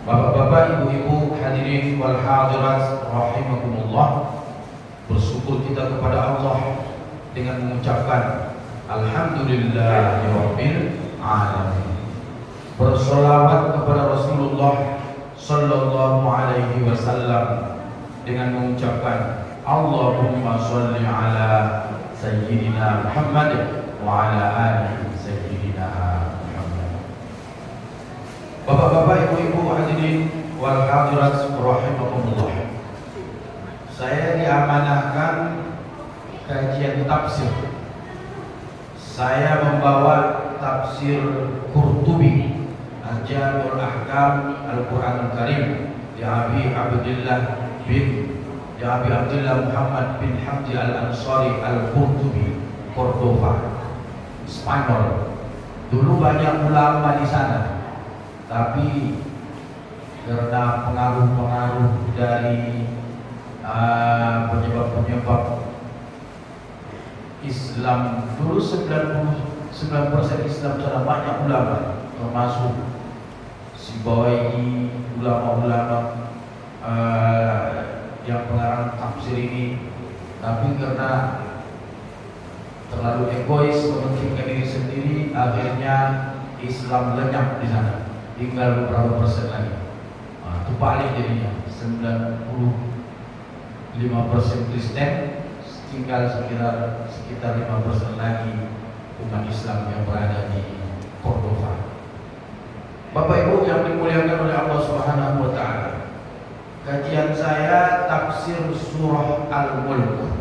Bapak-bapak, ibu-ibu, hadirin wal hadirat rahimakumullah. Bersyukur kita kepada Allah dengan mengucapkan alhamdulillahirabbil alamin. Bersolawat kepada Rasulullah sallallahu alaihi wasallam dengan mengucapkan Allahumma sholli ala sayyidina Muhammad wa ala ali sayyidina Muhammad. Bapak-bapak, ibu-ibu, hadirin wal hadirat rahimakumullah. Saya diamanahkan kajian tafsir. Saya membawa tafsir Qurtubi, Al-Jami'ul Ahkam Al-Quranul Karim, di Abi Abdullah Muhammad bin Hamdi Al-Ansari Al-Qurtubi, Cordova, Spanyol. Dulu banyak ulama di sana, tapi karena pengaruh-pengaruh dari penyebab-penyebab Islam, dulu 99% Islam sana banyak ulama, termasuk Sibawaihi, ulama-ulama yang pengarang tafsir ini. Tapi karena terlalu egois mementingkan diri sendiri, akhirnya Islam lenyap di sana. Tinggal beberapa persen lagi. Itu balik jadinya 95% Kristen, tinggal sekitar 5% lagi umat Islam yang berada di Cordova. Bapak Ibu yang dimuliakan oleh Allah Subhanahu wa taala. Kajian saya tafsir surah Al-Mulk.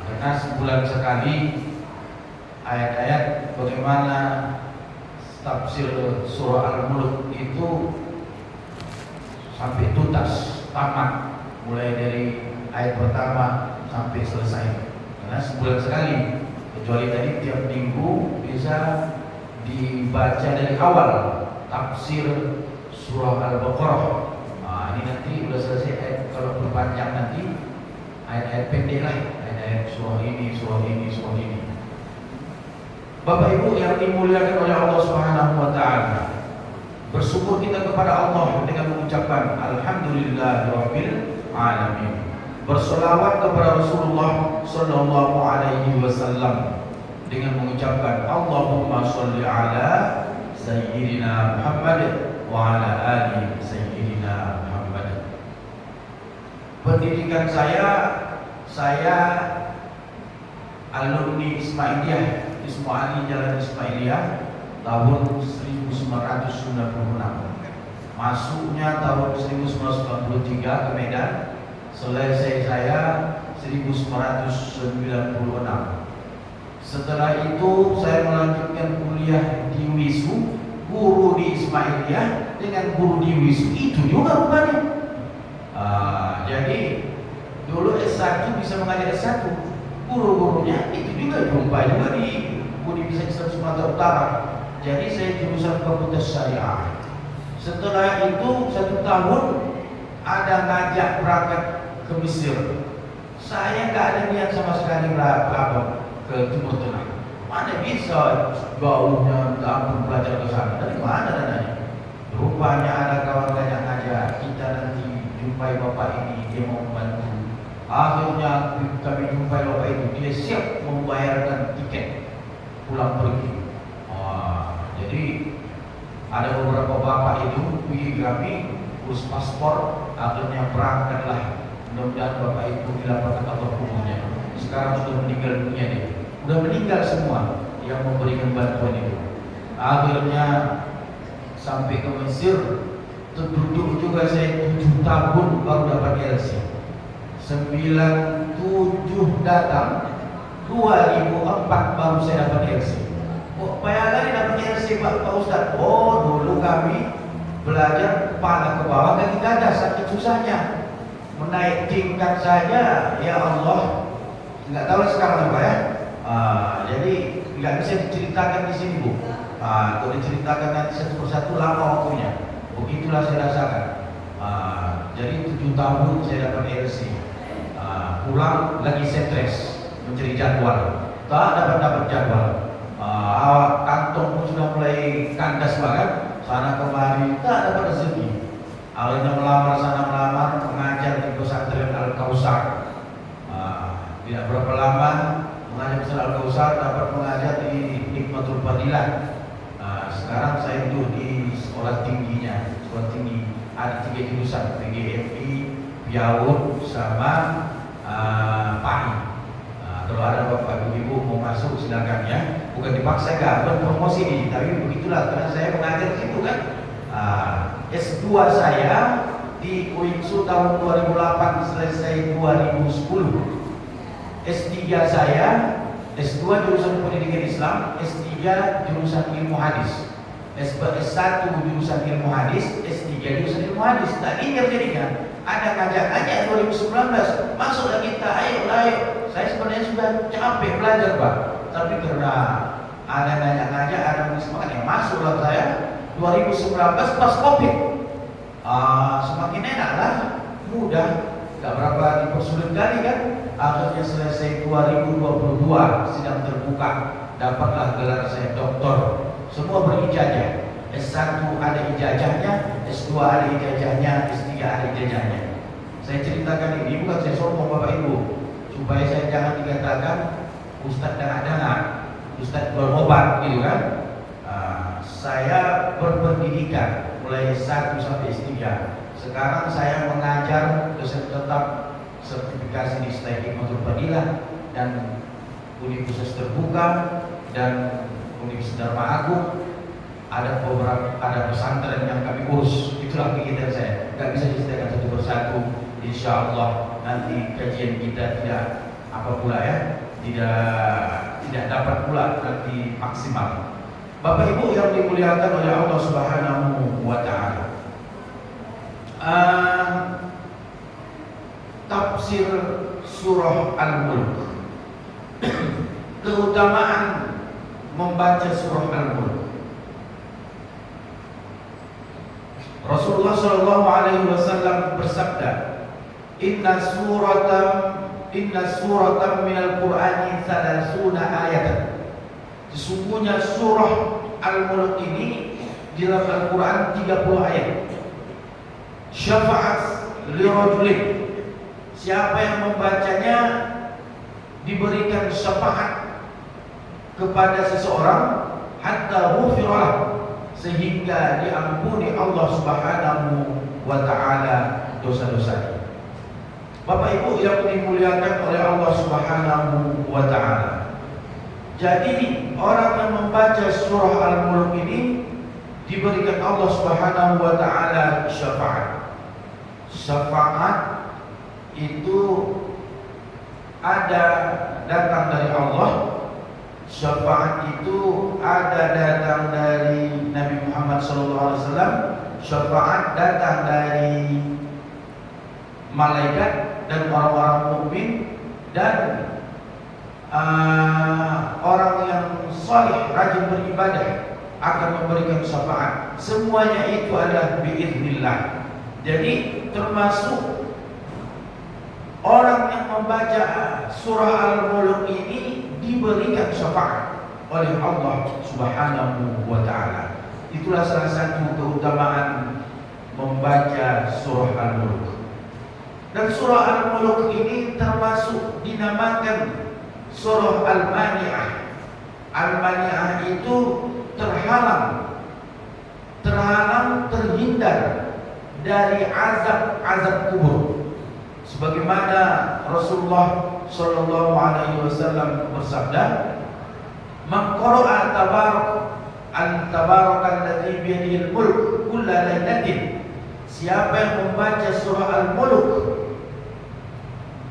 Karena sebulan sekali ayat-ayat bagaimana tafsir surah Al-Mulk itu sampai tuntas, tamat, mulai dari ayat pertama sampai selesai. Karena sebulan sekali, kecuali tadi tiap minggu bisa dibaca dari awal tafsir surah Al-Baqarah. Ini nanti udah selesai ayat, kalau berpanjang nanti ayat-ayat pendek lah, ayat-ayat surah ini, surah ini, surah ini. Bapak Ibu yang dimuliakan oleh Allah Subhanahu wa taala, bersyukur kita kepada Allah dengan mengucapkan alhamdulillahirabbil alamin. Bersolawat kepada Rasulullah sallallahu alaihi wasallam dengan mengucapkan Allahumma sholli ala sayyidina Muhammad wa ala ali sayyidina Muhammad. Pendidikan saya alumni Ismailiyah, Ismaili Jalan Ismailiyah tahun 1996. Masuknya tahun 1993 ke Medan. Selesai saya 1996. Setelah itu saya melanjutkan kuliah di WISU, guru di Ismailiyah dengan guru di WISU itu juga rupanya. Jadi dulu S1 bisa mengajar S1, guru-gurunya itu juga jumpa juga di Universitas Islam Sumatera Utara. Jadi saya jurusan Fakultas Syariah. Setelah itu 1 tahun ada ngajak berangkat ke Mesir. Saya nggak ada niat sama sekali berangkat ke Timur Tengah. Mana bisa jauhnya ampun belajar ke sana? Dari mana dananya? Rupanya ada kawan yang ngajak, kita nanti jumpai bapak ini, dia mau membantu. Akhirnya kami jumpai bapak itu, dia siap membayarkan tiket pulang pergi. Jadi ada beberapa bapak itu pergi kami urus paspor, akhirnya berangkatlah. Mudah-mudahan bapak itu dilapangkan Allah kuburnya. Sekarang sudah meninggal dunia dia. Sudah meninggal semua yang memberikan bantuan itu. Akhirnya sampai ke Mesir, terduduk juga saya 7 tahun baru dapat LC. 97 datang, 2004 baru saya dapat LC. Kok payah kali dapat LC Pak Ustaz? Oh, dulu kami belajar kepala ke bawah, kaki ke atas, sakit susahnya. Menaik tingkat saja, ya Allah, nggak tahu sekarang apa ya. Jadi nggak bisa diceritakan di sini Bu. Kalau diceritakan nanti satu persatu lama waktunya. Begitulah saya rasakan. Jadi 7 tahun saya dapat LC. Pulang lagi stres mencari jadwal, tak dapat jadwal. Kantong pun sudah mulai kandas banget. sana kemari, tak dapat rezeki. Awalnya melamar sana melamar, mengajar di pesantren Al-Kausar. Tidak berapa lama mengajar pesantren Al-Kausar, dapat mengajar di Hikmatul Fadilah. Sekarang saya duduk di sekolah tingginya, sekolah tinggi ada 3 jurusan, PGMI, Piaun, sama PAI. Kalau ada bapak ibu mau masuk silakan ya, bukan dipaksa kan, bukan promosi nih, tapi begitulah karena saya mengajar di situ kan. S2 saya di UINSU tahun 2008 selesai 2010. S3 saya, S2 jurusan pendidikan Islam, S3 jurusan ilmu hadis, S1 jurusan ilmu hadis, S3 jurusan ilmu hadis. Tadinya jadinya ada ngajak-ngajak 2019, masuklah kita, ayo. Saya sebenarnya sudah capek belajar Pak, tapi karena ada ngajak-ngajak, ada semangat yang masuklah saya 2019 pas Covid. Semakin enak lah, mudah, gak berapa dipersulit kali kan. Akhirnya selesai 2022 sidang terbuka, dapatlah gelar saya doktor. Semua berijazah. S1 ada ijazahnya, S2 ada ijazahnya, S3 ada ijazahnya. Saya ceritakan ini bukan saya sombong Bapak Ibu, supaya saya jangan dikatakan Ustadz dangak-dangak, Ustadz jual obat gitu kan. Saya berpendidikan mulai S1 sampai S3. Sekarang saya mengajar dosen tetap sertifikasi di Hikmatul Fadilah dan Universitas Terbuka dan Universitas Dharma Agung. Ada beberapa pesantren yang kami urus. Itulah kegiatan saya. Gak bisa diceritakan satu persatu. Insya Allah nanti kajian kita tidak tidak dapat pula nanti maksimal. Bapak Ibu yang dimuliakan oleh Allah Subhanahu wa Ta'ala. Tafsir surah Al-Mulk. Keutamaan membaca surah Al-Mulk. Rasulullah sallallahu alaihi wasallam bersabda, Inna suratan minal Qur'ani 30 ayatan. Sesungguhnya surah Al-Mulk ini di dalam Al-Quran 30 ayat. Syafa'at lirajulin, siapa yang membacanya diberikan syafaat kepada seseorang, hatta ghufirah, sehingga diampuni Allah Subhanahu wa Ta'ala dosa-dosanya. Bapak Ibu yang dimuliakan oleh Allah Subhanahu wa Ta'ala, jadi orang yang membaca surah Al-Mulk ini diberikan Allah Subhanahu wa Ta'ala syafaat. Syafaat itu ada datang dari Allah. Syafaat itu ada datang dari Nabi Muhammad SAW. Syafaat datang dari malaikat dan orang-orang mukmin dan orang yang salih rajin beribadah akan memberikan syafaat. Semuanya itu adalah biiznillah. Jadi termasuk orang yang membaca surah Al-Mulk ini diberikan syafaat oleh Allah Subhanahu wa Ta'ala. Itulah salah satu keutamaan membaca surah Al-Mulk. Dan surah Al-Mulk ini termasuk dinamakan surah Al-Mani'ah. Al-Mani'ah itu terhalang, terhindar dari azab kubur. Sebagaimana Rasulullah sallallahu alaihi wasallam bersabda, "Man qara'a tabarakal-ladzi biyadihil mulk kulla lailatin." Siapa yang membaca surah Al-Mulk,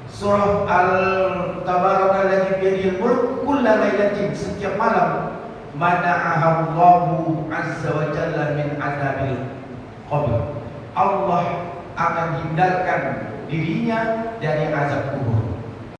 surah Al-Tabarakal-ladzi biyadihil mulk kulla lailatin, setiap malam, mana'ahallahu azza wa jalla min azabil qabr. Allah akan hindarkan dirinya dari azab kubur.